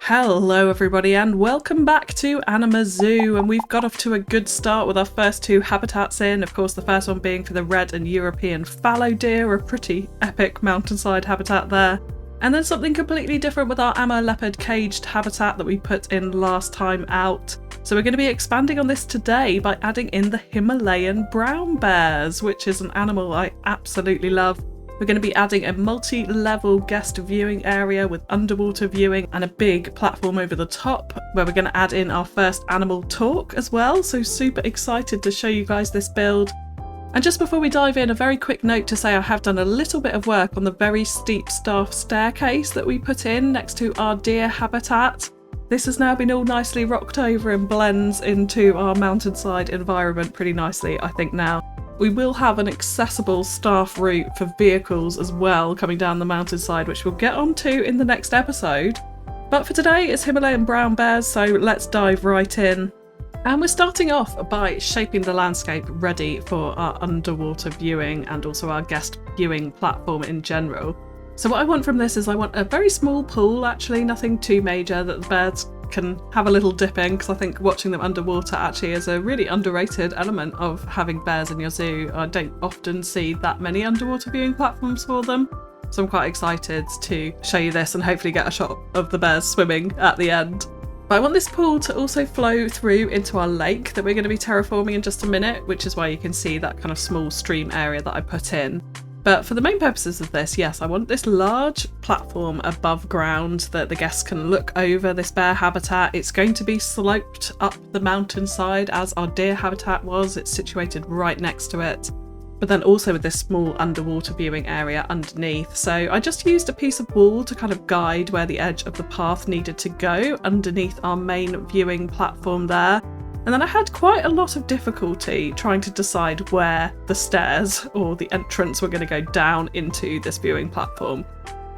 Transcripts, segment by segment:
Hello everybody and welcome back to Anima Zoo, and we've got off to a good start with our first two habitats in. Of course, the first one being for the red and European fallow deer, a pretty epic mountainside habitat there. And then something completely different with our Amur leopard caged habitat that we put in last time out. So we're going to be expanding on this today by adding in the Himalayan brown bears, which is an animal I absolutely love. We're going to be adding a multi-level guest viewing area with underwater viewing and a big platform over the top where we're going to add in our first animal talk as well. So super excited to show you guys this build. And just before we dive in, a very quick note to say I have done a little bit of work on the very steep staff staircase that we put in next to our deer habitat. This has now been all nicely rocked over and blends into our mountainside environment pretty nicely, I think now. We will have an accessible staff route for vehicles as well coming down the mountainside, which we'll get onto in the next episode. But for today, it's Himalayan brown bears, so let's dive right in. And we're starting off by shaping the landscape ready for our underwater viewing and also our guest viewing platform in general. So what I want from this is I want a very small pool, actually, nothing too major, that the birds can have a little dip in, because I think watching them underwater actually is a really underrated element of having bears in your zoo. I don't often see that many underwater viewing platforms for them, so I'm quite excited to show you this and hopefully get a shot of the bears swimming at the end. But I want this pool to also flow through into our lake that we're going to be terraforming in just a minute, which is why you can see that kind of small stream area that I put in. But for the main purposes of this, yes, I want this large platform above ground that the guests can look over this bear habitat. It's going to be sloped up the mountainside as our deer habitat was. It's situated right next to it. But then also with this small underwater viewing area underneath. So I just used a piece of wall to kind of guide where the edge of the path needed to go underneath our main viewing platform there. And then I had quite a lot of difficulty trying to decide where the stairs or the entrance were going to go down into this viewing platform.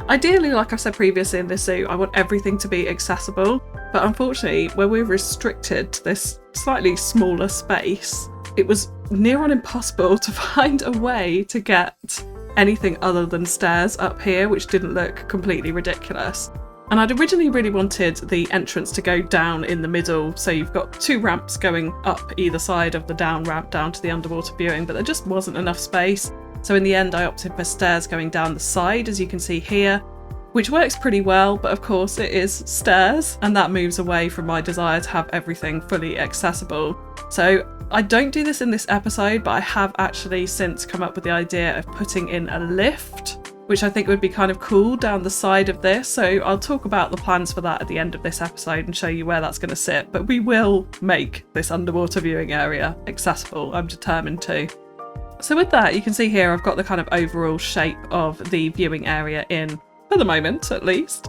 Ideally, like I've said previously in this zoo, I want everything to be accessible, but unfortunately, where we're restricted to this slightly smaller space, it was near on impossible to find a way to get anything other than stairs up here, which didn't look completely ridiculous. And I'd originally really wanted the entrance to go down in the middle, so you've got two ramps going up either side of the down ramp down to the underwater viewing, but there just wasn't enough space. So in the end I opted for stairs going down the side, as you can see here, which works pretty well, but of course it is stairs, and that moves away from my desire to have everything fully accessible. So I don't do this in this episode, but I have actually since come up with the idea of putting in a lift, which I think would be kind of cool down the side of this. So I'll talk about the plans for that at the end of this episode and show you where that's going to sit. But we will make this underwater viewing area accessible, I'm determined to. So with that, you can see here I've got the kind of overall shape of the viewing area in, for the moment at least.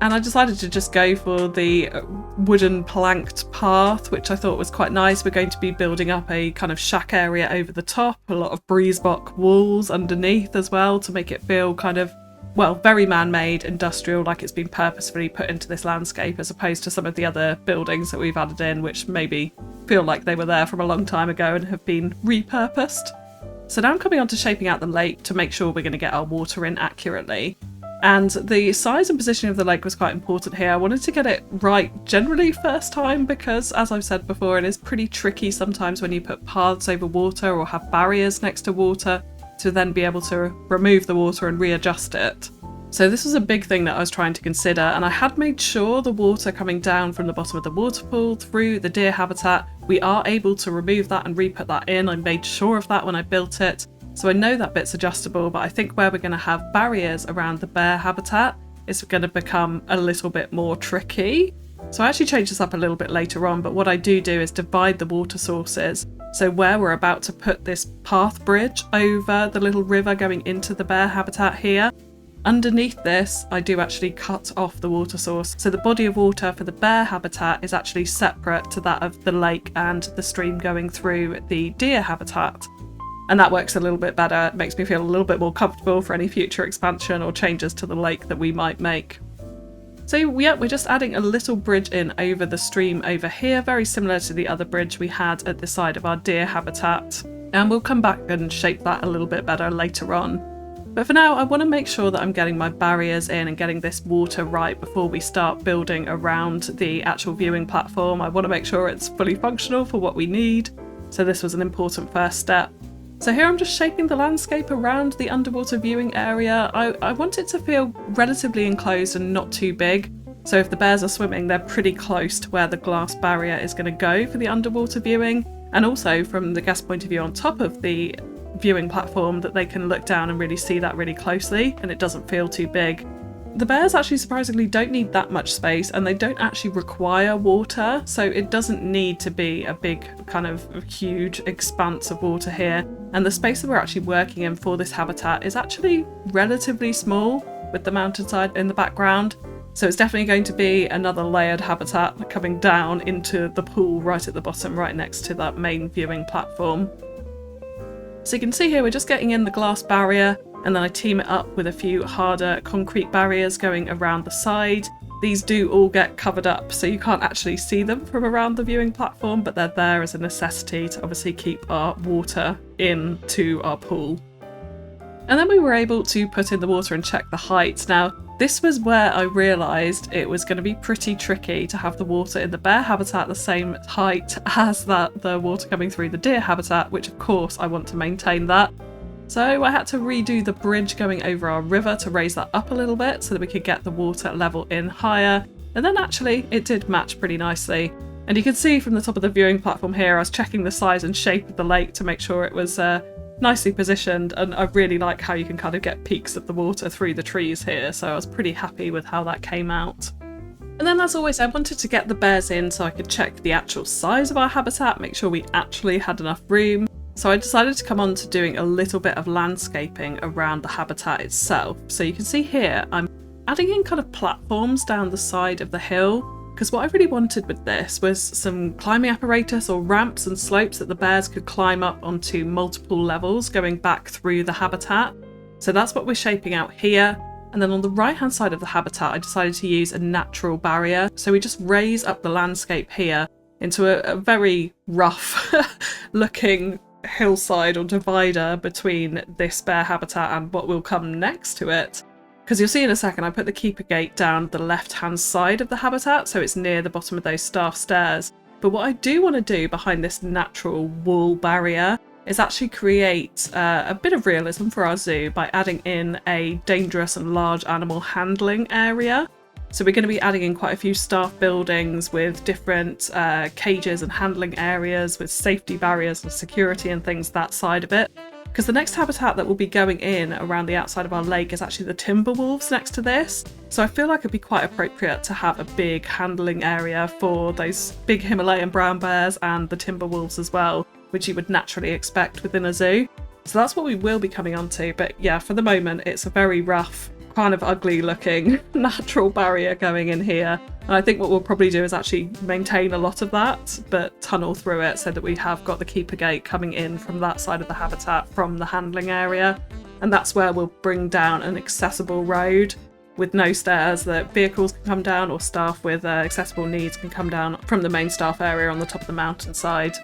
And I decided to just go for the wooden planked path, which I thought was quite nice. We're going to be building up a kind of shack area over the top, a lot of breezebox walls underneath as well to make it feel kind of, well, very man-made, industrial, like it's been purposefully put into this landscape, as opposed to some of the other buildings that we've added in, which maybe feel like they were there from a long time ago and have been repurposed. So now I'm coming on to shaping out the lake to make sure we're going to get our water in accurately. And the size and positioning of the lake was quite important here. I wanted to get it right generally first time because, as I've said before, it is pretty tricky sometimes when you put paths over water or have barriers next to water to then be able to remove the water and readjust it. So this was a big thing that I was trying to consider, and I had made sure the water coming down from the bottom of the waterfall through the deer habitat, we are able to remove that and re-put that in. I made sure of that when I built it. So I know that bit's adjustable, but I think where we're going to have barriers around the bear habitat is going to become a little bit more tricky. So I actually changed this up a little bit later on, but what I do is divide the water sources. So where we're about to put this path bridge over the little river going into the bear habitat here, underneath this I do actually cut off the water source. So the body of water for the bear habitat is actually separate to that of the lake and the stream going through the deer habitat. And that works a little bit better. It makes me feel a little bit more comfortable for any future expansion or changes to the lake that we might make. So yeah, we're just adding a little bridge in over the stream over here, very similar to the other bridge we had at the side of our deer habitat. And we'll come back and shape that a little bit better later on. But for now, I want to make sure that I'm getting my barriers in and getting this water right before we start building around the actual viewing platform. I want to make sure it's fully functional for what we need. So this was an important first step. So here I'm just shaping the landscape around the underwater viewing area. I want it to feel relatively enclosed and not too big. So if the bears are swimming, they're pretty close to where the glass barrier is going to go for the underwater viewing. And also from the guest point of view on top of the viewing platform, that they can look down and really see that really closely and it doesn't feel too big. The bears actually surprisingly don't need that much space, and they don't actually require water, so it doesn't need to be a big kind of huge expanse of water here. And the space that we're actually working in for this habitat is actually relatively small with the mountainside in the background. So it's definitely going to be another layered habitat coming down into the pool right at the bottom, right next to that main viewing platform. So you can see here we're just getting in the glass barrier, and then I team it up with a few harder concrete barriers going around the side. These do all get covered up, so you can't actually see them from around the viewing platform, but they're there as a necessity to obviously keep our water into our pool. And then we were able to put in the water and check the height. Now, this was where I realised it was going to be pretty tricky to have the water in the bear habitat the same height as the water coming through the deer habitat, which of course I want to maintain that. So I had to redo the bridge going over our river to raise that up a little bit so that we could get the water level in higher. And then actually it did match pretty nicely. And you can see from the top of the viewing platform here, I was checking the size and shape of the lake to make sure it was nicely positioned. And I really like how you can kind of get peaks of the water through the trees here. So I was pretty happy with how that came out. And then as always, I wanted to get the bears in so I could check the actual size of our habitat, make sure we actually had enough room. So I decided to come on to doing a little bit of landscaping around the habitat itself. So you can see here, I'm adding in kind of platforms down the side of the hill, because what I really wanted with this was some climbing apparatus or ramps and slopes that the bears could climb up onto multiple levels going back through the habitat. So that's what we're shaping out here. And then on the right hand side of the habitat, I decided to use a natural barrier. So we just raise up the landscape here into a very rough looking hillside or divider between this bear habitat and what will come next to it. Because you'll see in a second, I put the keeper gate down the left hand side of the habitat, so it's near the bottom of those staff stairs. But what I do want to do behind this natural wall barrier is actually create a bit of realism for our zoo by adding in a dangerous and large animal handling area. So we're going to be adding in quite a few staff buildings with different cages and handling areas with safety barriers and security and things that side of it. Because the next habitat that will be going in around the outside of our lake is actually the timber wolves next to this. So I feel like it'd be quite appropriate to have a big handling area for those big Himalayan brown bears and the timber wolves as well, which you would naturally expect within a zoo. So that's what we will be coming onto. But yeah, for the moment, it's a very rough, kind of ugly looking natural barrier going in here. And I think what we'll probably do is actually maintain a lot of that, but tunnel through it so that we have got the keeper gate coming in from that side of the habitat from the handling area. And that's where we'll bring down an accessible road with no stairs that vehicles can come down, or staff with accessible needs can come down from the main staff area on the top of the mountainside.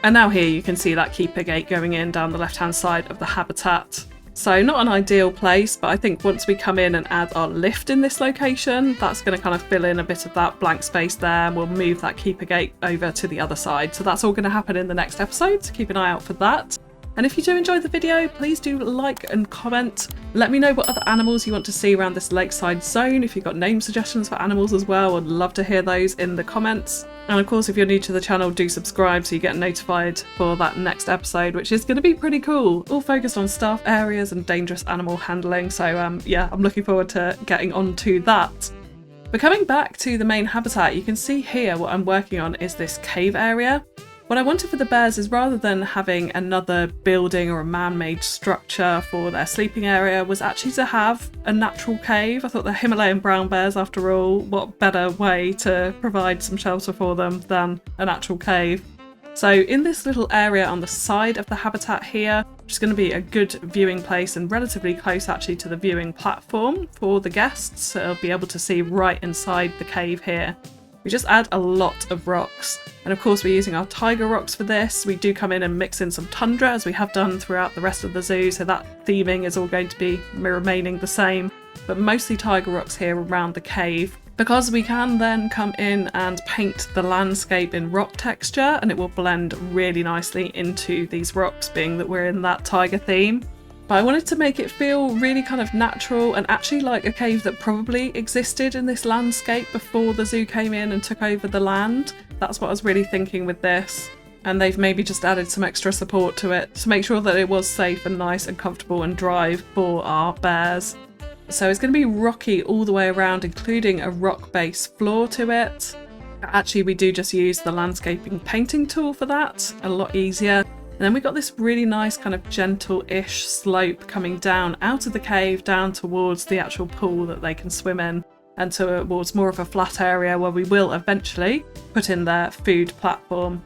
And now here you can see that keeper gate going in down the left hand side of the habitat. So not an ideal place, but I think once we come in and add our lift in this location, that's going to kind of fill in a bit of that blank space there, and we'll move that keeper gate over to the other side. So that's all going to happen in the next episode, so keep an eye out for that. And if you do enjoy the video, please do like and comment. Let me know what other animals you want to see around this lakeside zone. If you've got name suggestions for animals as well, I'd love to hear those in the comments. And of course, if you're new to the channel, do subscribe so you get notified for that next episode, which is going to be pretty cool. All focused on staff areas and dangerous animal handling. So yeah, I'm looking forward to getting onto that. But coming back to the main habitat, you can see here what I'm working on is this cave area. What I wanted for the bears is, rather than having another building or a man-made structure for their sleeping area, was actually to have a natural cave. I thought the Himalayan brown bears, after all, what better way to provide some shelter for them than a natural cave. So in this little area on the side of the habitat here, which is going to be a good viewing place and relatively close actually to the viewing platform for the guests, so they'll be able to see right inside the cave here. We just add a lot of rocks. And of course we're using our tiger rocks for this. We do come in and mix in some tundra as we have done throughout the rest of the zoo, so that theming is all going to be remaining the same, but mostly tiger rocks here around the cave. Because we can then come in and paint the landscape in rock texture, and it will blend really nicely into these rocks, being that we're in that tiger theme. But I wanted to make it feel really kind of natural and actually like a cave that probably existed in this landscape before the zoo came in and took over the land. That's what I was really thinking with this. And they've maybe just added some extra support to it to make sure that it was safe and nice and comfortable and dry for our bears. So it's going to be rocky all the way around, including a rock base floor to it. Actually, we do just use the landscaping painting tool for that, a lot easier. And then we've got this really nice kind of gentle-ish slope coming down out of the cave, down towards the actual pool that they can swim in, and towards more of a flat area where we will eventually put in their food platform.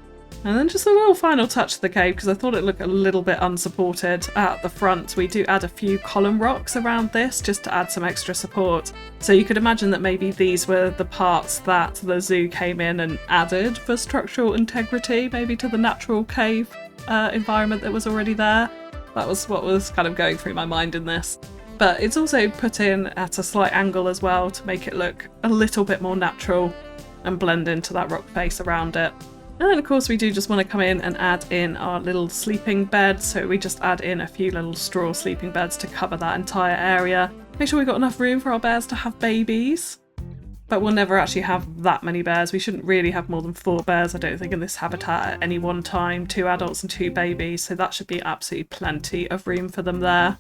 And then just a little final touch to the cave, because I thought it looked a little bit unsupported at the front. We do add a few column rocks around this just to add some extra support. So you could imagine that maybe these were the parts that the zoo came in and added for structural integrity, maybe to the natural cave environment that was already there. That was what was kind of going through my mind in this. But it's also put in at a slight angle as well to make it look a little bit more natural and blend into that rock face around it. And then of course we do just want to come in and add in our little sleeping beds, so we just add in a few little straw sleeping beds to cover that entire area. Make sure we've got enough room for our bears to have babies, but we'll never actually have that many bears. We shouldn't really have more than 4 bears, I don't think, in this habitat at any one time, 2 adults and 2 babies, so that should be absolutely plenty of room for them there.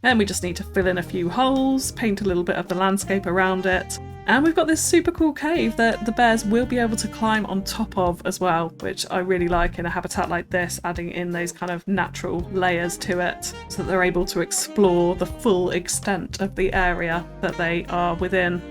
And we just need to fill in a few holes, paint a little bit of the landscape around it. And we've got this super cool cave that the bears will be able to climb on top of as well, which I really like in a habitat like this, adding in those kind of natural layers to it so that they're able to explore the full extent of the area that they are within.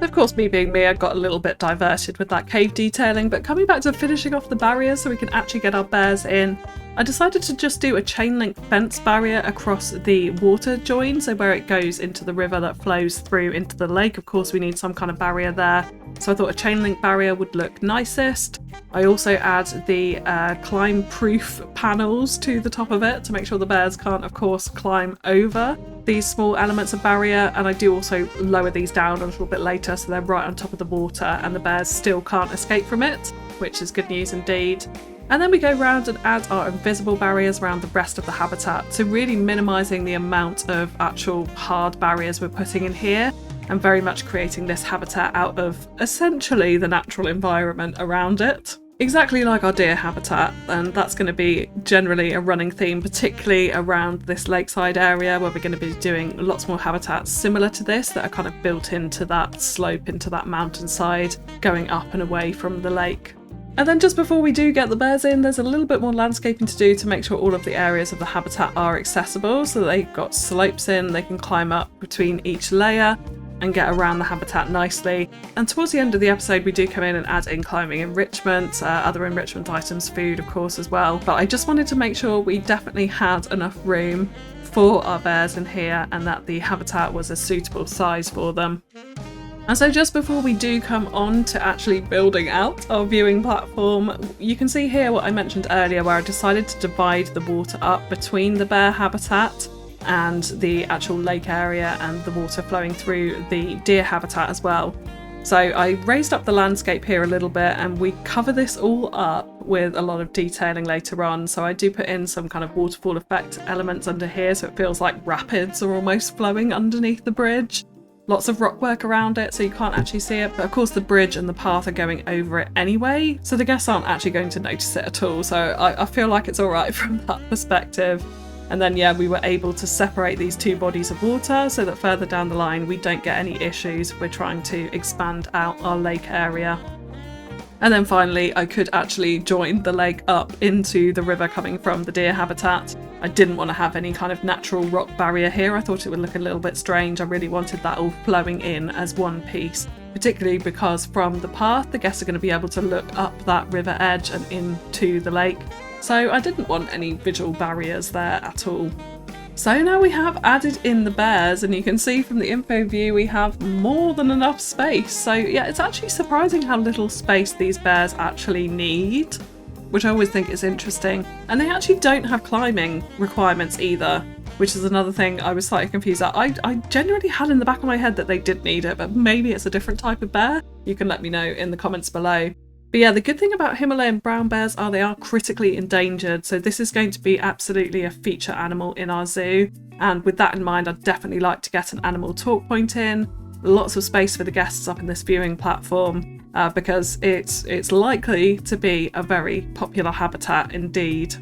Of course, me being me, I got a little bit diverted with that cave detailing, but coming back to finishing off the barriers so we can actually get our bears in, I decided to just do a chain link fence barrier across the water join, so where it goes into the river that flows through into the lake. Of course we need some kind of barrier there, so I thought a chain link barrier would look nicest. I also add the climb proof panels to the top of it to make sure the bears can't of course climb over these small elements of barrier, and I do also lower these down a little bit later so they're right on top of the water and the bears still can't escape from it, which is good news indeed. And then we go around and add our invisible barriers around the rest of the habitat, so really minimising the amount of actual hard barriers we're putting in here and very much creating this habitat out of essentially the natural environment around it. Exactly like our deer habitat, and that's going to be generally a running theme, particularly around this lakeside area where we're going to be doing lots more habitats similar to this that are kind of built into that slope, into that mountainside, going up and away from the lake. And then just before we do get the bears in, there's a little bit more landscaping to do to make sure all of the areas of the habitat are accessible, so they've got slopes in, they can climb up between each layer and get around the habitat nicely. And towards the end of the episode we do come in and add in climbing enrichment, other enrichment items, food of course as well, but I just wanted to make sure we definitely had enough room for our bears in here and that the habitat was a suitable size for them. And so just before we do come on to actually building out our viewing platform, you can see here what I mentioned earlier where I decided to divide the water up between the bear habitat and the actual lake area and the water flowing through the deer habitat as well. So I raised up the landscape here a little bit and we cover this all up with a lot of detailing later on. So I do put in some kind of waterfall effect elements under here so it feels like rapids are almost flowing underneath the bridge. Lots of rock work around it so you can't actually see it, but of course the bridge and the path are going over it anyway, so the guests aren't actually going to notice it at all, so I feel like it's alright from that perspective. And then yeah, we were able to separate these 2 bodies of water so that further down the line we don't get any issues if we're trying to expand out our lake area. And then finally I could actually join the lake up into the river coming from the deer habitat. I didn't want to have any kind of natural rock barrier here. I thought it would look a little bit strange. I really wanted that all flowing in as one piece, particularly because from the path the guests are going to be able to look up that river edge and into the lake. So I didn't want any visual barriers there at all. So now we have added in the bears, and you can see from the info view we have more than enough space. So yeah, it's actually surprising how little space these bears actually need, which I always think is interesting. And they actually don't have climbing requirements either, which is another thing I was slightly confused at. I genuinely had in the back of my head that they did need it, but maybe it's a different type of bear. You can let me know in the comments below. But yeah, the good thing about Himalayan brown bears are they are critically endangered, so this is going to be absolutely a feature animal in our zoo. And with that in mind, I'd definitely like to get an animal talk point in. Lots of space for the guests up in this viewing platform, because it's likely to be a very popular habitat indeed.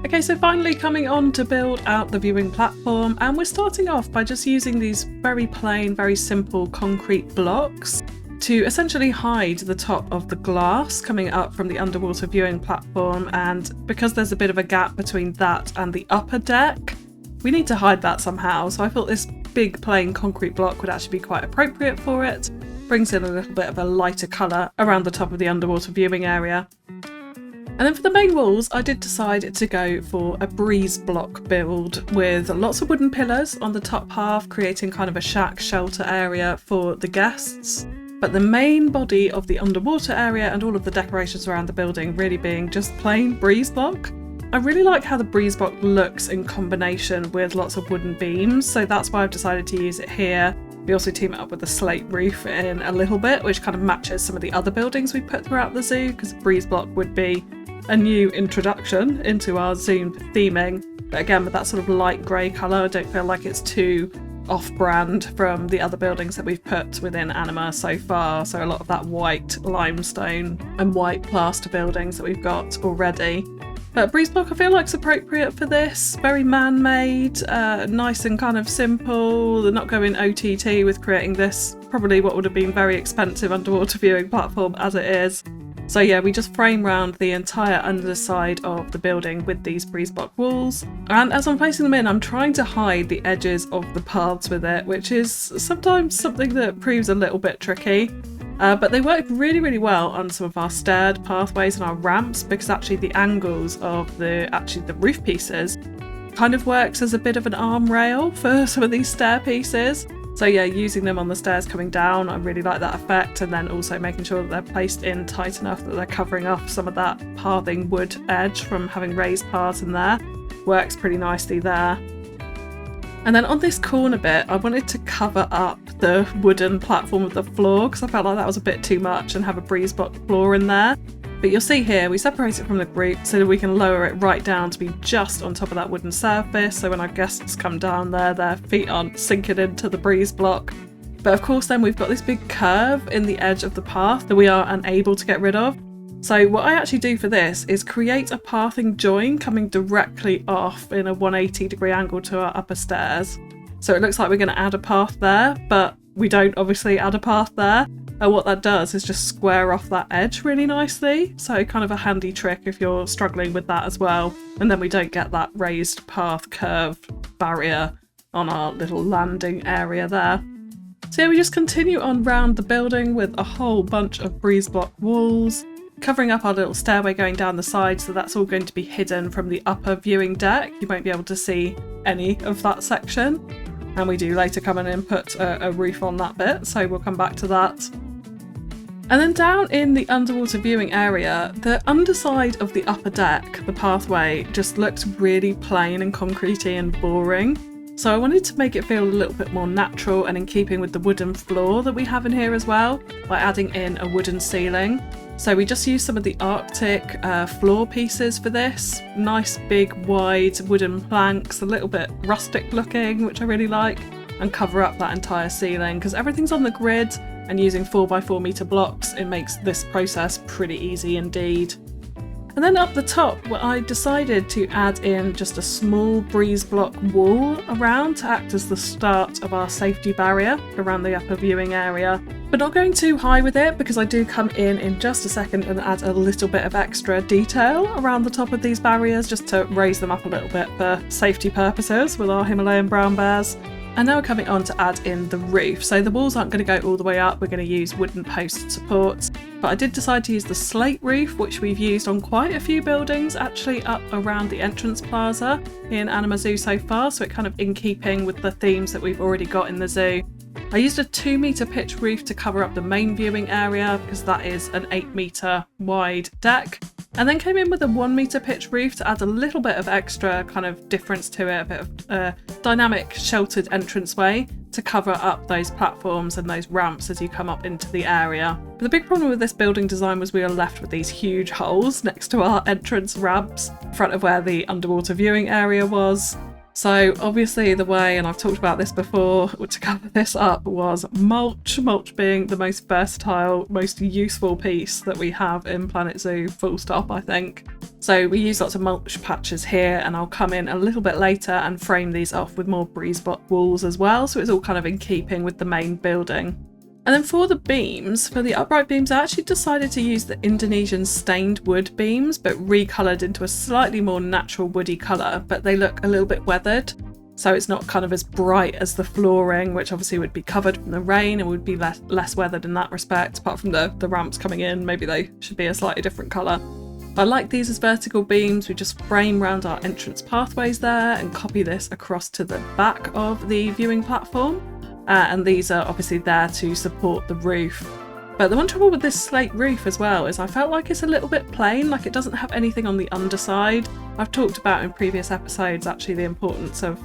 Okay, so finally coming on to build out the viewing platform, and we're starting off by just using these very plain, very simple concrete blocks to essentially hide the top of the glass coming up from the underwater viewing platform. And because there's a bit of a gap between that and the upper deck, we need to hide that somehow. So I thought this big plain concrete block would actually be quite appropriate for it. Brings in a little bit of a lighter colour around the top of the underwater viewing area. And then for the main walls, I did decide to go for a breeze block build with lots of wooden pillars on the top half, creating kind of a shack shelter area for the guests. But the main body of the underwater area and all of the decorations around the building really being just plain breeze block. I really like how the breeze block looks in combination with lots of wooden beams, so that's why I've decided to use it here. We also team it up with the slate roof in a little bit, which kind of matches some of the other buildings we put throughout the zoo, because breeze block would be a new introduction into our zoo theming. But again, with that sort of light grey colour, I don't feel like it's too off-brand from the other buildings that we've put within Anima so far. So a lot of that white limestone and white plaster buildings that we've got already. But breeze block I feel like is appropriate for this. Very man-made, nice and kind of simple. They're not going OTT with creating this, probably what would have been very expensive underwater viewing platform as it is. So yeah, we just frame round the entire underside of the building with these breeze block walls. And as I'm placing them in, I'm trying to hide the edges of the paths with it, which is sometimes something that proves a little bit tricky. But they work really, really well on some of our staired pathways and our ramps, because actually the angles of the roof pieces kind of works as a bit of an arm rail for some of these stair pieces. So yeah, using them on the stairs coming down, I really like that effect, and then also making sure that they're placed in tight enough that they're covering off some of that pathing wood edge from having raised paths in there. Works pretty nicely there. And then on this corner bit, I wanted to cover up the wooden platform of the floor, because I felt like that was a bit too much, and have a breeze block floor in there. But you'll see here, we separate it from the group so that we can lower it right down to be just on top of that wooden surface, so when our guests come down there, their feet aren't sinking into the breeze block. But of course then we've got this big curve in the edge of the path that we are unable to get rid of. So what I actually do for this is create a pathing join coming directly off in a 180-degree angle to our upper stairs. So it looks like we're going to add a path there, but we don't obviously add a path there. And what that does is just square off that edge really nicely. So kind of a handy trick if you're struggling with that as well. And then we don't get that raised path curved barrier on our little landing area there. So yeah, we just continue on round the building with a whole bunch of breeze block walls, covering up our little stairway going down the side, so that's all going to be hidden from the upper viewing deck. You won't be able to see any of that section. And we do later come in and put a roof on that bit, so we'll come back to that. And then down in the underwater viewing area, the underside of the upper deck, the pathway, just looks really plain and concretey and boring. So I wanted to make it feel a little bit more natural and in keeping with the wooden floor that we have in here as well, by adding in a wooden ceiling. So we just used some of the Arctic floor pieces for this. Nice big wide wooden planks, a little bit rustic looking, which I really like, and cover up that entire ceiling because everything's on the grid, and using 4x4 meter blocks, it makes this process pretty easy indeed. And then up the top, I decided to add in just a small breeze block wall around to act as the start of our safety barrier around the upper viewing area. But not going too high with it, because I do come in just a second and add a little bit of extra detail around the top of these barriers just to raise them up a little bit for safety purposes with our Himalayan brown bears. And now we're coming on to add in the roof. So the walls aren't going to go all the way up, we're going to use wooden post supports. But I did decide to use the slate roof, which we've used on quite a few buildings, actually up around the entrance plaza in Anima Zoo so far, so it kind of in keeping with the themes that we've already got in the zoo. I used a 2-metre pitch roof to cover up the main viewing area because that is an 8-metre wide deck. And then came in with a 1-metre pitch roof to add a little bit of extra kind of difference to it, a bit of dynamic sheltered entranceway to cover up those platforms and those ramps as you come up into the area. But the big problem with this building design was we were left with these huge holes next to our entrance ramps, in front of where the underwater viewing area was. So obviously the way, and I've talked about this before, to cover this up was mulch. Mulch being the most versatile, most useful piece that we have in planetzoo, full stop, I think. So we use lots of mulch patches here, and I'll come in a little bit later and frame these off with more breeze block walls as well, so it's all kind of in keeping with the main building. And then for the beams, for the upright beams, I actually decided to use the Indonesian stained wood beams, but recoloured into a slightly more natural woody colour, but they look a little bit weathered. So it's not kind of as bright as the flooring, which obviously would be covered from the rain and would be less weathered in that respect, apart from the ramps coming in, maybe they should be a slightly different colour. I like these as vertical beams. We just frame around our entrance pathways there and copy this across to the back of the viewing platform. And these are obviously there to support the roof. But the one trouble with this slate roof as well is I felt like it's a little bit plain, like it doesn't have anything on the underside. I've talked about in previous episodes actually the importance of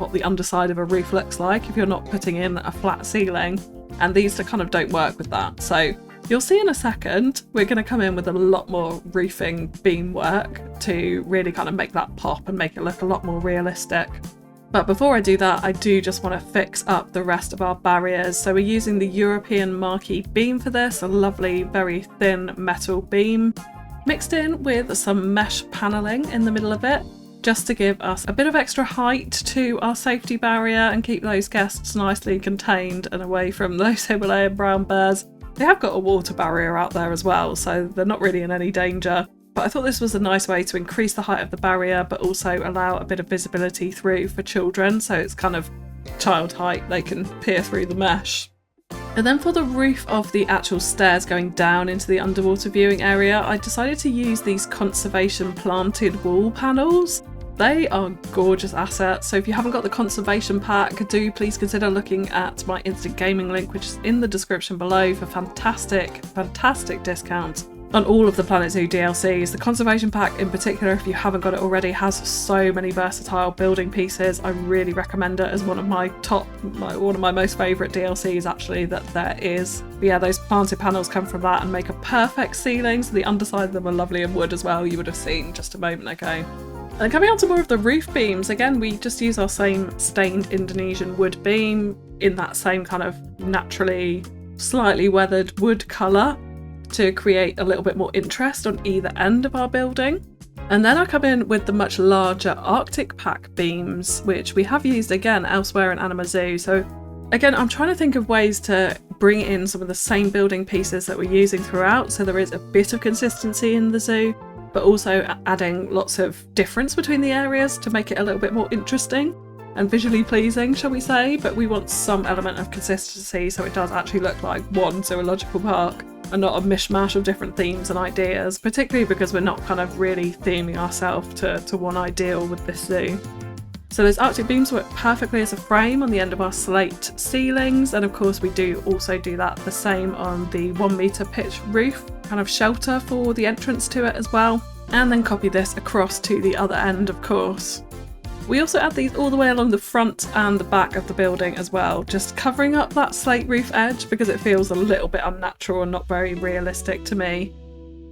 what the underside of a roof looks like if you're not putting in a flat ceiling, and these kind of don't work with that. So you'll see in a second, we're going to come in with a lot more roofing beam work to really kind of make that pop and make it look a lot more realistic. But before I do that, I do just want to fix up the rest of our barriers. So we're using the European marquee beam for this, a lovely, very thin metal beam, mixed in with some mesh panelling in the middle of it, just to give us a bit of extra height to our safety barrier and keep those guests nicely contained and away from those Himalayan brown bears. They have got a water barrier out there as well, so they're not really in any danger. But I thought this was a nice way to increase the height of the barrier, but also allow a bit of visibility through for children. So it's kind of child height, they can peer through the mesh. And then for the roof of the actual stairs going down into the underwater viewing area, I decided to use these conservation planted wall panels. They are gorgeous assets. So if you haven't got the conservation pack, do please consider looking at my instant gaming link, which is in the description below for fantastic discounts on all of the planetzoo DLCs. The conservation pack in particular, if you haven't got it already, has so many versatile building pieces. I really recommend it as one of my most favourite DLCs actually that there is. But yeah, those planted panels come from that and make a perfect ceiling, so the underside of them are lovely in wood as well, you would have seen just a moment ago. And coming on to more of the roof beams, again we just use our same stained Indonesian wood beam in that same kind of naturally slightly weathered wood colour, to create a little bit more interest on either end of our building. And then I come in with the much larger Arctic pack beams, which we have used again elsewhere in Anima Zoo. So again, I'm trying to think of ways to bring in some of the same building pieces that we're using throughout, so there is a bit of consistency in the zoo, but also adding lots of difference between the areas to make it a little bit more interesting and visually pleasing, shall we say. But we want some element of consistency so it does actually look like one zoological park and not a mishmash of different themes and ideas, particularly because we're not kind of really theming ourselves to one ideal with this zoo. So those Arctic beams work perfectly as a frame on the end of our slate ceilings, and of course we do also do that the same on the 1 metre pitch roof, kind of shelter for the entrance to it as well, and then copy this across to the other end of course. We also add these all the way along the front and the back of the building as well, just covering up that slate roof edge because it feels a little bit unnatural and not very realistic to me.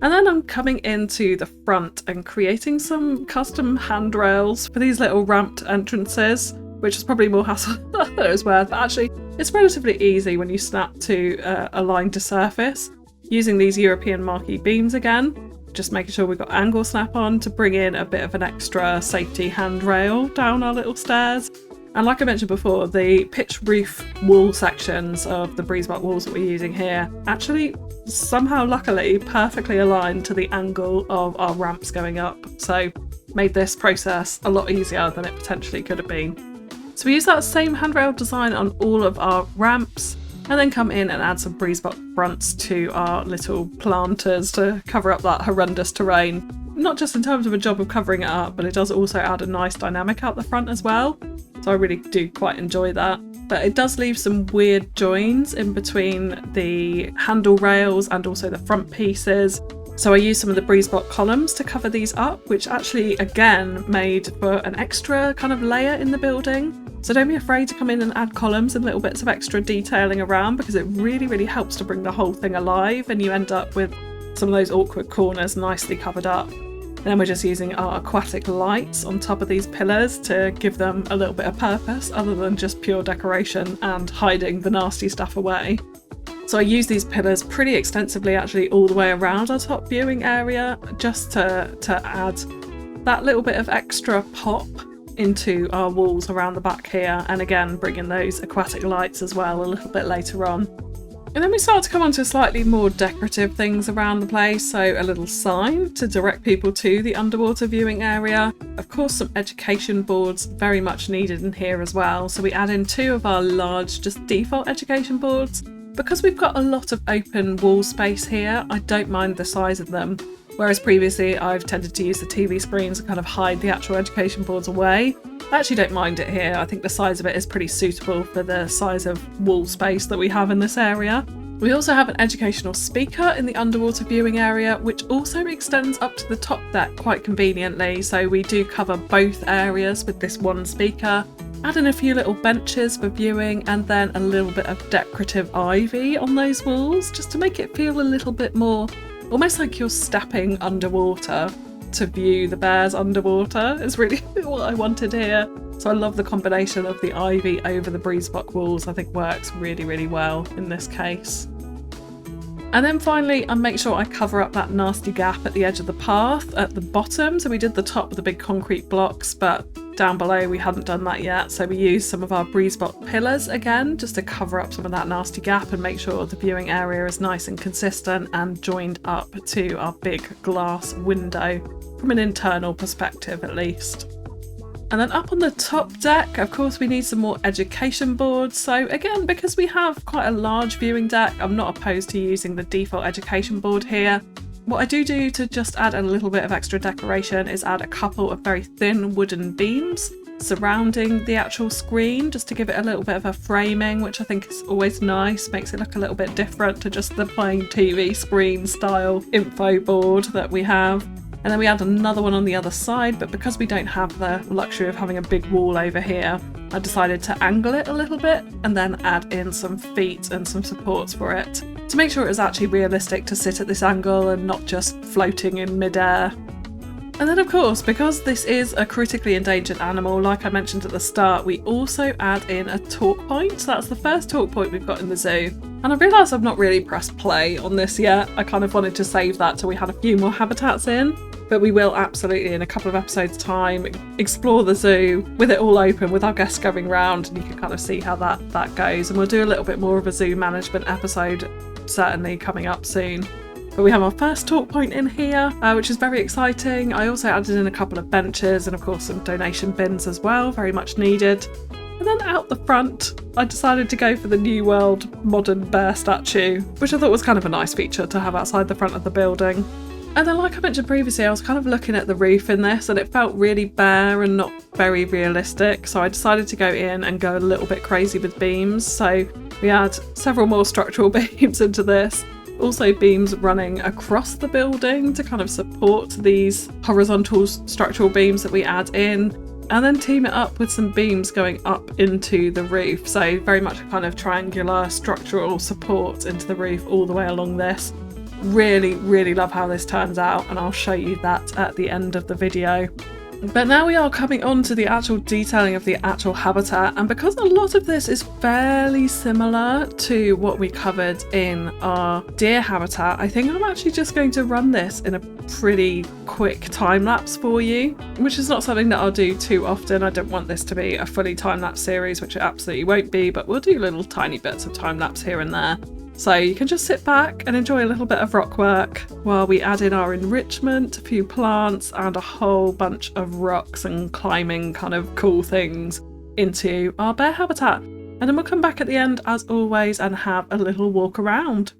And then I'm coming into the front and creating some custom handrails for these little ramped entrances, which is probably more hassle than it was worth, but actually it's relatively easy when you snap to align to surface, using these European marquee beams again. Just making sure we've got angle snap on to bring in a bit of an extra safety handrail down our little stairs. And like I mentioned before, the pitch roof wall sections of the breeze block walls that we're using here actually somehow luckily perfectly aligned to the angle of our ramps going up, so made this process a lot easier than it potentially could have been. So we use that same handrail design on all of our ramps, and then come in and add some breeze box fronts to our little planters to cover up that horrendous terrain. Not just in terms of a job of covering it up, but it does also add a nice dynamic out the front as well. So I really do quite enjoy that. But it does leave some weird joins in between the handle rails and also the front pieces. So I used some of the breeze box columns to cover these up, which actually again made for an extra kind of layer in the building. So don't be afraid to come in and add columns and little bits of extra detailing around, because it really helps to bring the whole thing alive, and you end up with some of those awkward corners nicely covered up. And then we're just using our aquatic lights on top of these pillars to give them a little bit of purpose other than just pure decoration and hiding the nasty stuff away. So I use these pillars pretty extensively actually all the way around our top viewing area, just to add that little bit of extra pop into our walls around the back here, and again bringing those aquatic lights as well a little bit later on. And then we start to come on to slightly more decorative things around the place, so a little sign to direct people to the underwater viewing area. Of course, some education boards, very much needed in here as well. So we add in 2 of our large, just default education boards. Because we've got a lot of open wall space here, I don't mind the size of them. Whereas previously I've tended to use the TV screens and kind of hide the actual education boards away. I actually don't mind it here. I think the size of it is pretty suitable for the size of wall space that we have in this area. We also have an educational speaker in the underwater viewing area, which also extends up to the top deck quite conveniently. So we do cover both areas with this one speaker. Add in a few little benches for viewing, and then a little bit of decorative ivy on those walls, just to make it feel a little bit more almost like you're stepping underwater to view the bears underwater is really what I wanted here. So I love the combination of the ivy over the breeze box walls. I think works really well in this case. And then finally, I make sure I cover up that nasty gap at the edge of the path at the bottom. So we did the top with the big concrete blocks, but down below we hadn't done that yet. So we used some of our breeze box pillars again, just to cover up some of that nasty gap and make sure the viewing area is nice and consistent and joined up to our big glass window from an internal perspective at least. And then up on the top deck, of course, we need some more education boards. So again, because we have quite a large viewing deck, I'm not opposed to using the default education board here. What I do to just add a little bit of extra decoration is add a couple of very thin wooden beams surrounding the actual screen, just to give it a little bit of a framing, which I think is always nice, makes it look a little bit different to just the plain TV screen style info board that we have. And then we add another one on the other side, but because we don't have the luxury of having a big wall over here, I decided to angle it a little bit and then add in some feet and some supports for it to make sure it was actually realistic to sit at this angle and not just floating in midair. And then of course, because this is a critically endangered animal, like I mentioned at the start, we also add in a talk point. So that's the first talk point we've got in the zoo. And I realised I've not really pressed play on this yet. I kind of wanted to save that till we had a few more habitats in. But we will absolutely, in a couple of episodes' time, explore the zoo with it all open, with our guests going round, and you can kind of see how that goes. And we'll do a little bit more of a zoo management episode, certainly coming up soon. But we have our first talk point in here, which is very exciting. I also added in a couple of benches and of course some donation bins as well, very much needed. And then out the front, I decided to go for the New World modern bear statue, which I thought was kind of a nice feature to have outside the front of the building. And then, like I mentioned previously, I was kind of looking at the roof in this and it felt really bare and not very realistic. So I decided to go in and go a little bit crazy with beams. So we add several more structural beams into this. Also beams running across the building to kind of support these horizontal structural beams that we add in. And then team it up with some beams going up into the roof. So very much a kind of triangular structural support into the roof all the way along this. Really love how this turns out, and I'll show you that at the end of the video. But now we are coming on to the actual detailing of the actual habitat, and because a lot of this is fairly similar to what we covered in our deer habitat, I think I'm actually just going to run this in a pretty quick time lapse for you, which is not something that I'll do too often. I don't want this to be a fully time lapse series, which it absolutely won't be, but we'll do little tiny bits of time lapse here and there. So you can just sit back and enjoy a little bit of rock work while we add in our enrichment, a few plants and a whole bunch of rocks and climbing kind of cool things into our bear habitat. And then we'll come back at the end as always and have a little walk around.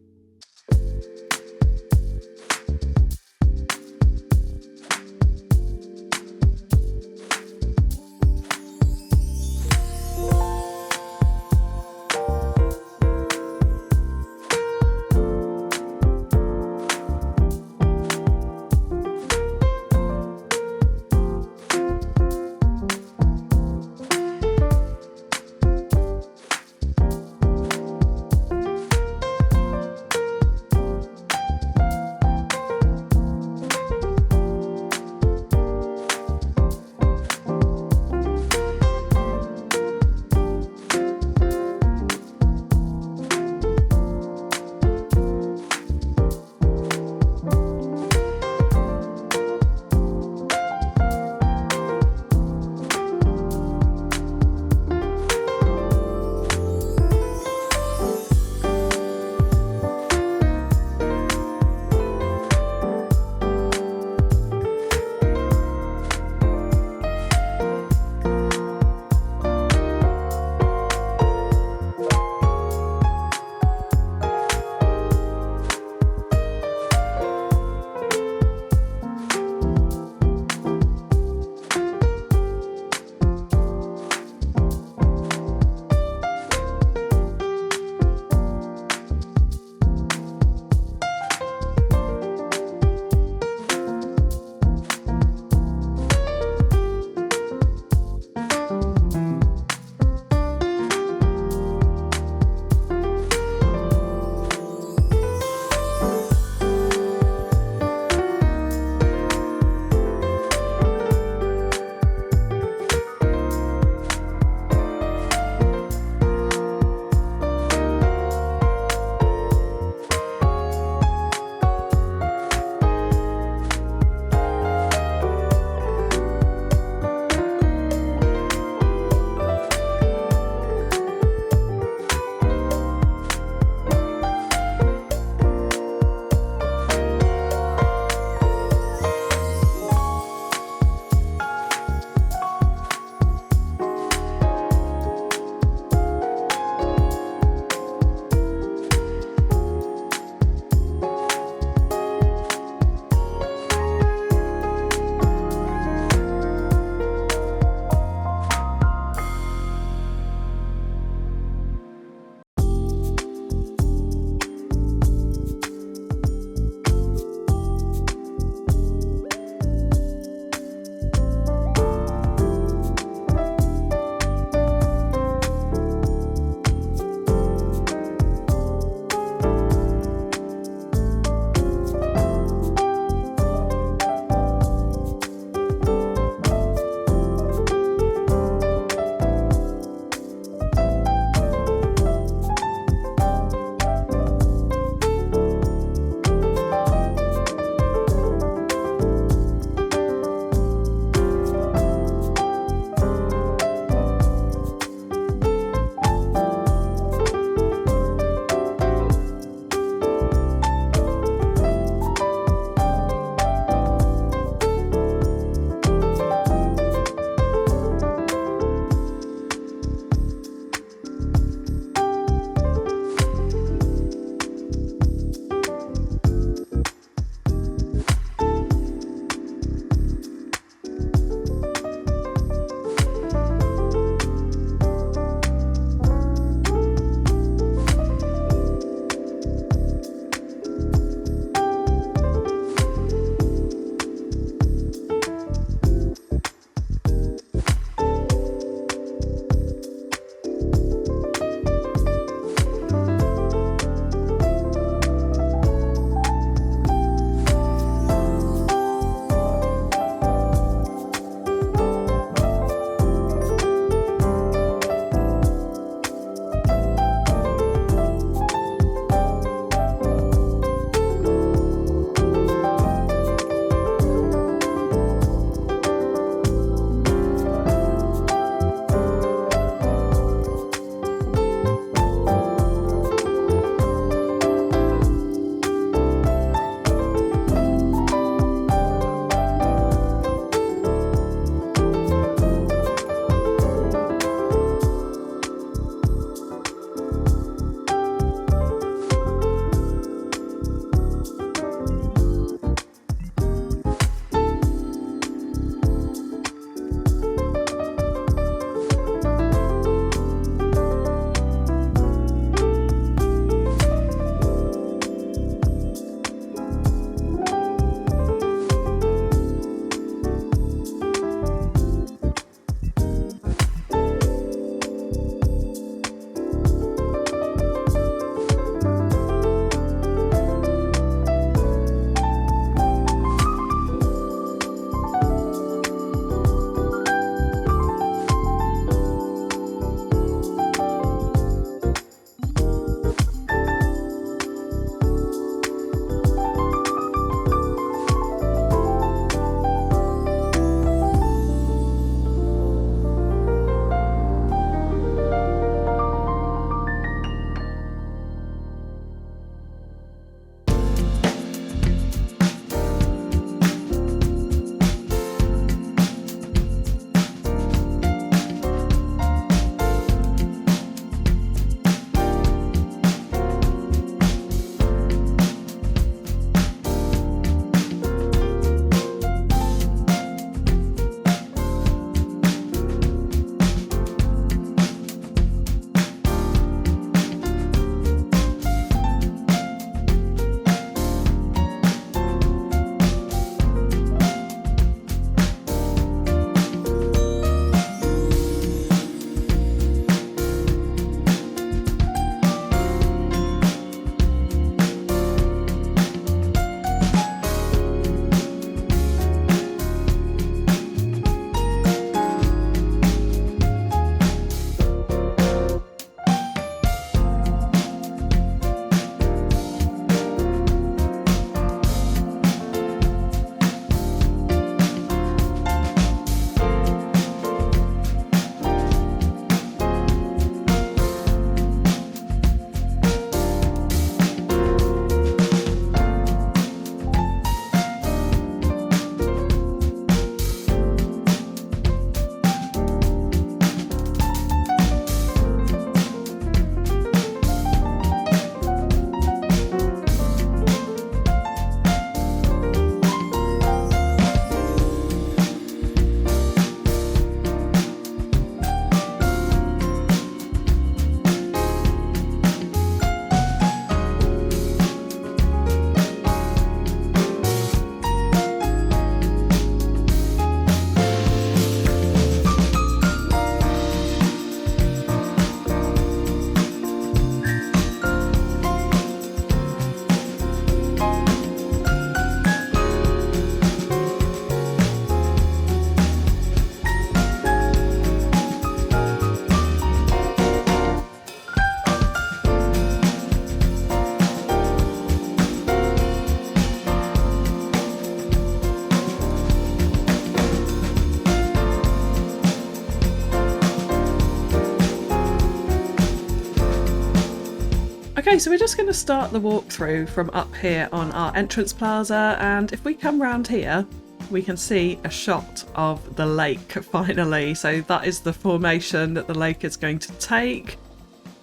so we're just going to start the walkthrough from up here on our entrance plaza, and if we come round here we can see a shot of the lake finally. So that is the formation that the lake is going to take.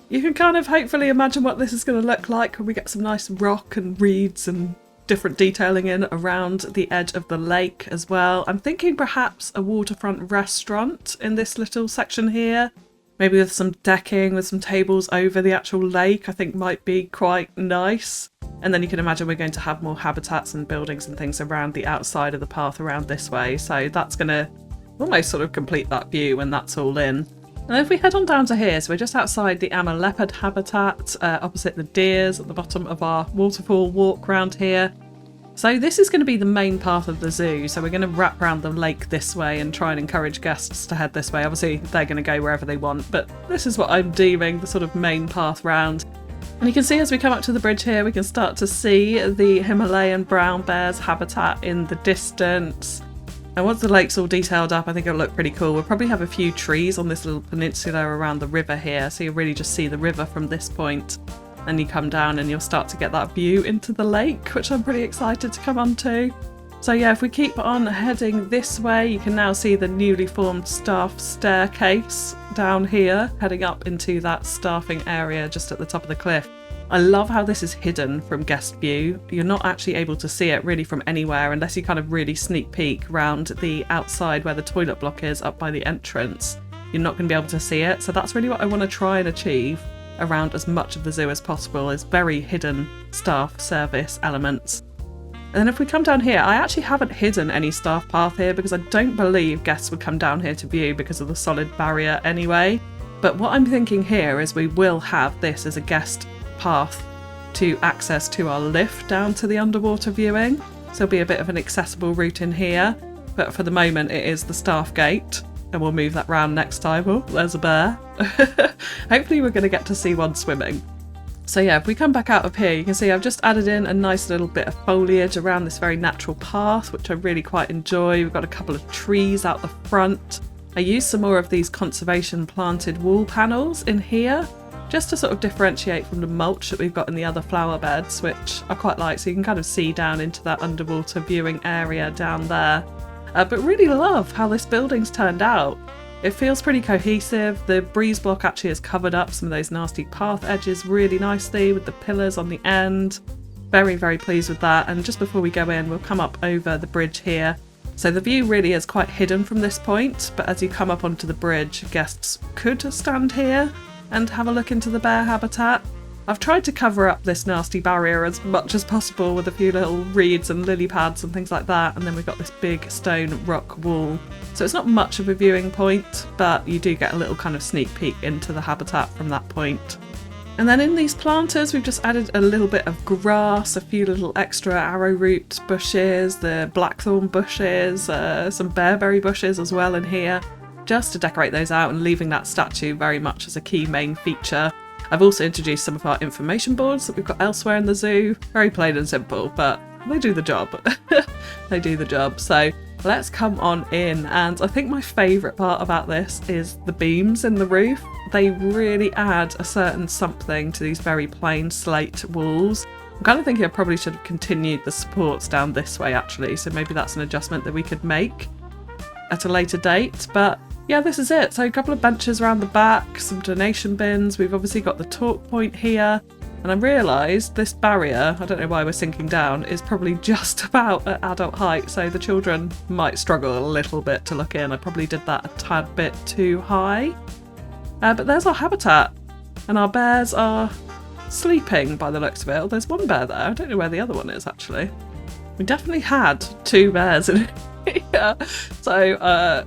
You can kind of hopefully imagine what this is going to look like when we get some nice rock and reeds and different detailing in around the edge of the lake as well. I'm thinking perhaps a waterfront restaurant in this little section here. Maybe with some decking, with some tables over the actual lake, I think might be quite nice. And then you can imagine we're going to have more habitats and buildings and things around the outside of the path around this way. So that's going to almost sort of complete that view when that's all in. And if we head on down to here, so we're just outside the Amma leopard habitat, opposite the deers at the bottom of our waterfall walk round here. So this is going to be the main path of the zoo, so we're going to wrap around the lake this way and try and encourage guests to head this way. Obviously they're going to go wherever they want, but this is what I'm deeming the sort of main path round. And you can see as we come up to the bridge here, we can start to see the Himalayan brown bear's habitat in the distance. And once the lake's all detailed up, I think it'll look pretty cool. We'll probably have a few trees on this little peninsula around the river here, so you'll really just see the river from this point. And you come down and you'll start to get that view into the lake, which I'm pretty excited to come onto. So yeah, if we keep on heading this way, you can now see the newly formed staff staircase down here, heading up into that staffing area just at the top of the cliff. I love how this is hidden from guest view. You're not actually able to see it really from anywhere unless you kind of really sneak peek round the outside where the toilet block is up by the entrance. You're not going to be able to see it. So that's really what I want to try and achieve around as much of the zoo as possible, is very hidden staff service elements. And then if we come down here, I actually haven't hidden any staff path here because I don't believe guests would come down here to view because of the solid barrier anyway. But what I'm thinking here is we will have this as a guest path to access to our lift down to the underwater viewing. So there'll be a bit of an accessible route in here. But for the moment it is the staff gate. And we'll move that round next time. Oh, there's a bear. Hopefully we're going to get to see one swimming. So yeah, if we come back out of here, you can see I've just added in a nice little bit of foliage around this very natural path, which I really quite enjoy. We've got a couple of trees out the front. I used some more of these conservation planted wall panels in here, just to sort of differentiate from the mulch that we've got in the other flower beds, which I quite like. So you can kind of see down into that underwater viewing area down there. But really love how this building's turned out. It feels pretty cohesive. The breeze block actually has covered up some of those nasty path edges really nicely with the pillars on the end. Very, very pleased with that. And just before we go in, we'll come up over the bridge here. So the view really is quite hidden from this point, but as you come up onto the bridge, guests could stand here and have a look into the bear habitat. I've tried to cover up this nasty barrier as much as possible with a few little reeds and lily pads and things like that, and then we've got this big stone rock wall. So it's not much of a viewing point, but you do get a little kind of sneak peek into the habitat from that point. And then in these planters we've just added a little bit of grass, a few little extra arrowroot bushes, the blackthorn bushes, some bearberry bushes as well in here, just to decorate those out and leaving that statue very much as a key main feature. I've also introduced some of our information boards that we've got elsewhere in the zoo. Very plain and simple, but they do the job. They do the job. So let's come on in. And I think my favourite part about this is the beams in the roof. They really add a certain something to these very plain slate walls. I'm kind of thinking I probably should have continued the supports down this way actually. So maybe that's an adjustment that we could make at a later date. But yeah, this is it. So a couple of benches around the back, some donation bins. We've obviously got the talk point here. And I realised this barrier, I don't know why we're sinking down, is probably just about at adult height. So the children might struggle a little bit to look in. I probably did that a tad bit too high. But there's our habitat. And our bears are sleeping by the looks of it. Oh, there's one bear there. I don't know where the other one is actually. We definitely had two bears in here. So,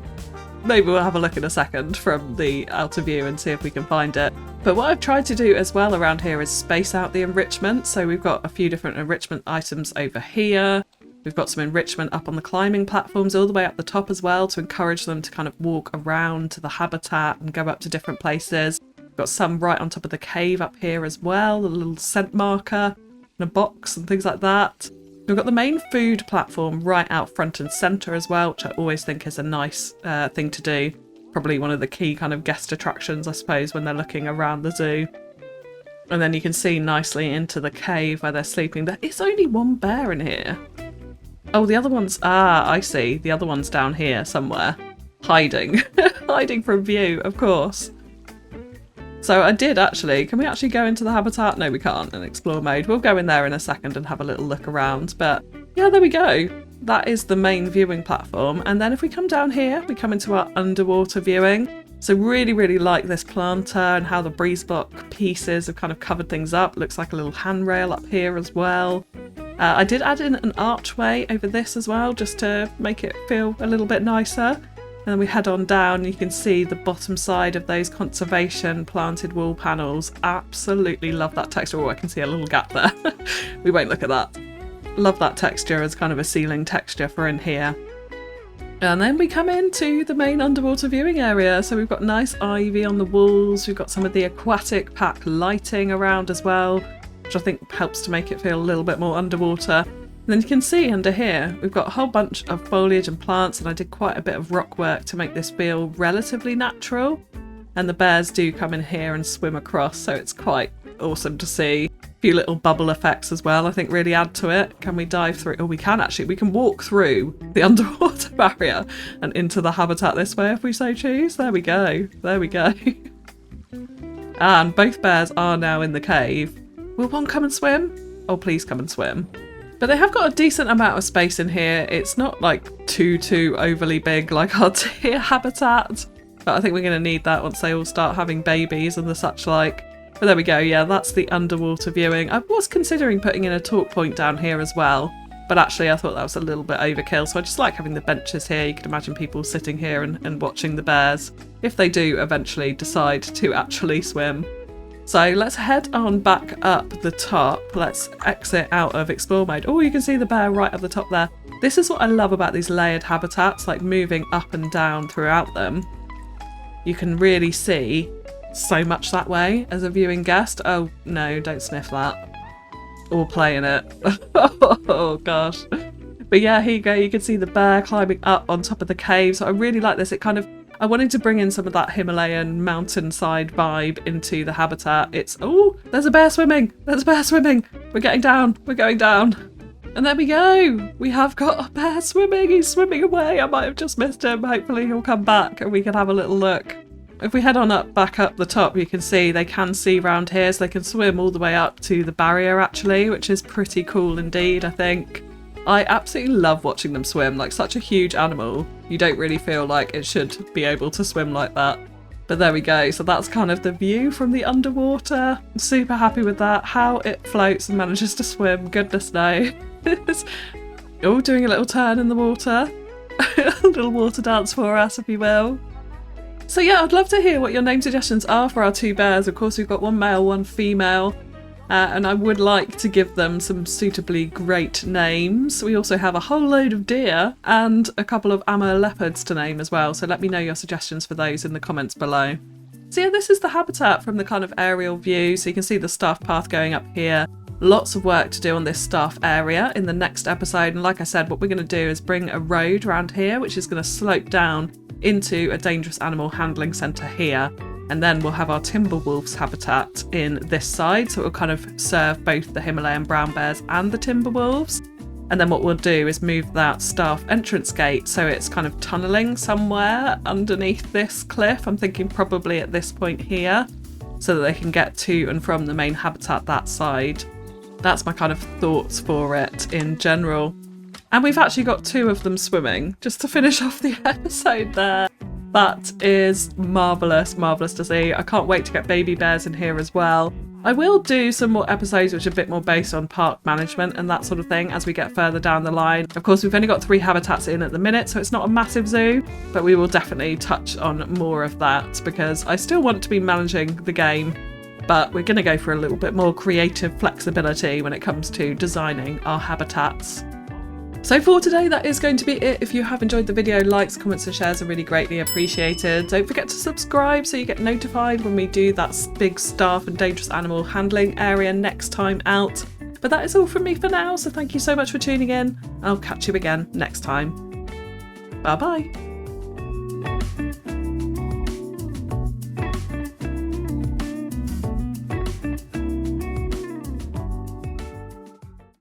maybe we'll have a look in a second from the outer view and see if we can find it. But what I've tried to do as well around here is space out the enrichment. So we've got a few different enrichment items over here. We've got some enrichment up on the climbing platforms all the way up the top as well to encourage them to kind of walk around to the habitat and go up to different places. We've got some right on top of the cave up here as well, a little scent marker and a box and things like that. We've got the main food platform right out front and centre as well, which I always think is a nice thing to do. Probably one of the key kind of guest attractions, I suppose, when they're looking around the zoo. And then you can see nicely into the cave where they're sleeping. There is only one bear in here. Oh, the other one's... Ah, I see. The other one's down here somewhere. Hiding. Hiding from view, of course. So I did actually... Can we actually go into the habitat? No, we can't in explore mode. We'll go in there in a second and have a little look around. But yeah, there we go. That is the main viewing platform. And then if we come down here, we come into our underwater viewing. So really, really like this planter and how the breeze block pieces have kind of covered things up. Looks like a little handrail up here as well. I did add in an archway over this as well, just to make it feel a little bit nicer. And then we head on down and you can see the bottom side of those conservation planted wall panels. Absolutely love that texture. Oh, I can see a little gap there. We won't look at that. Love that texture as kind of a ceiling texture for in here. And then we come into the main underwater viewing area. So we've got nice ivy on the walls. We've got some of the aquatic pack lighting around as well, which I think helps to make it feel a little bit more underwater. And then you can see under here, we've got a whole bunch of foliage and plants, and I did quite a bit of rock work to make this feel relatively natural. And the bears do come in here and swim across, so it's quite awesome to see. A few little bubble effects as well, I think really add to it. Can we dive through? Oh, we can actually. We can walk through the underwater barrier and into the habitat this way if we so choose. There we go. There we go. And both bears are now in the cave. Will one come and swim? Oh, please come and swim. But they have got a decent amount of space in here. It's not like too overly big like our deer habitat. But I think we're going to need that once they all start having babies and the such like. But there we go, yeah, that's the underwater viewing. I was considering putting in a talk point down here as well, but actually I thought that was a little bit overkill, so I just like having the benches here. You can imagine people sitting here and watching the bears, if they do eventually decide to actually swim. So let's head on back up the top. Let's exit out of explore mode. Oh, you can see the bear right at the top there. This is what I love about these layered habitats, like moving up and down throughout them. You can really see so much that way as a viewing guest. Oh no, don't sniff that. Or play in it. Oh gosh. But yeah, here you go. You can see the bear climbing up on top of the cave. So I really like this. It kind of, I wanted to bring in some of that Himalayan mountainside vibe into the habitat. It's, oh, there's a bear swimming. There's a bear swimming. We're getting down. We're going down. And there we go. We have got a bear swimming. He's swimming away. I might have just missed him. Hopefully he'll come back and we can have a little look. If we head on up, back up the top, you can see they can see round here, so they can swim all the way up to the barrier actually, which is pretty cool indeed, I think. I absolutely love watching them swim. Like, such a huge animal, you don't really feel like it should be able to swim like that. But there we go, so that's kind of the view from the underwater. I'm super happy with that. How it floats and manages to swim, goodness no. Oh, doing a little turn in the water. A little water dance for us, if you will. So yeah, I'd love to hear what your name suggestions are for our two bears. Of course, we've got one male, one female, and I would like to give them some suitably great names. We also have a whole load of deer and a couple of Amur leopards to name as well, so let me know your suggestions for those in the comments below. So yeah, this is the habitat from the kind of aerial view, so you can see the staff path going up here. Lots of work to do on this staff area in the next episode, and like I said, what we're going to do is bring a road around here which is going to slope down into a dangerous animal handling centre here, and then we'll have our timber wolves habitat in this side, so it will kind of serve both the Himalayan brown bears and the timber wolves. And then what we'll do is move that staff entrance gate so it's kind of tunnelling somewhere underneath this cliff. I'm thinking probably at this point here, so that they can get to and from the main habitat that side. That's my kind of thoughts for it in general. And we've actually got two of them swimming, just to finish off the episode there. That is marvellous, marvellous to see. I can't wait to get baby bears in here as well. I will do some more episodes which are a bit more based on park management and that sort of thing as we get further down the line. Of course, we've only got 3 habitats in at the minute, so it's not a massive zoo, but we will definitely touch on more of that because I still want to be managing the game, but we're going to go for a little bit more creative flexibility when it comes to designing our habitats. So for today, that is going to be it. If you have enjoyed the video, likes, comments and shares are really greatly appreciated. Don't forget to subscribe so you get notified when we do that big staff and dangerous animal handling area next time out. But that is all from me for now, so thank you so much for tuning in. I'll catch you again next time. Bye bye.